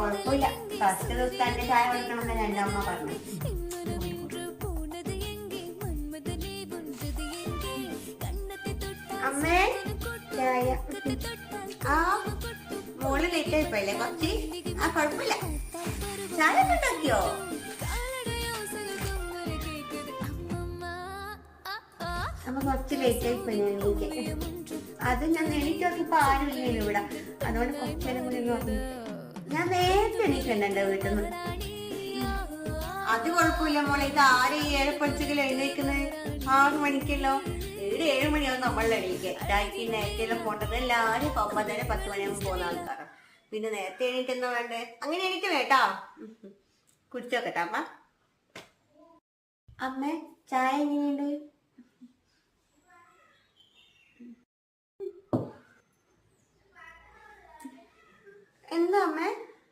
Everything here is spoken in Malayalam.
കുഴപ്പമില്ല. ഫസ്റ്റ് ദിവസം തന്നെ ചായ കൊടുക്കണമെന്ന് എൻ്റെ അമ്മ പറഞ്ഞു. അമ്മേ ചായ. ആ മോള് ലേറ്റ് ആയിപ്പോയില്ലേ കുറച്ച്? ആ കുഴപ്പമില്ല. ചായ ഒക്കെ ഉണ്ടാക്കിയോ? അമ്മ കുറച്ച് ലേറ്റ് ആയിപ്പോയി എനിക്ക്. അത് ഞാൻ എണീറ്റ് നോക്കിയപ്പോ ആരുമില്ല ഇവിടെ, അതുകൊണ്ട് കുറച്ചേരം കൂടി നോക്കി. ഞാൻ നേരത്തെ എണീക്കണ്ട എന്റെ വീട്ടിൽ നിന്ന്. അത് കുഴപ്പമില്ല മോളെ. ഇത് ആരെ 7:10 എഴുന്നേക്കുന്നത്? 6 മണിക്കല്ലോ. 7 മണിയാവും നമ്മളുടെ എണീക്കാൻ. രാത്രി നേരത്തെ പോണ്ടത് എല്ലാവരും 9:30 10 മണിയാകുമ്പോൾ പോകുന്ന ആൾക്കാരാണ്. പിന്നെ നേരത്തെ എണീറ്റെന്നാ വേണ്ടേ? അങ്ങനെ എണീറ്റ് വേട്ടാ. കുടിച്ചോക്കട്ടെ അമ്മ. അമ്മേ ചായ എങ്ങനെയുണ്ട്? എന്താ അമ്മേ?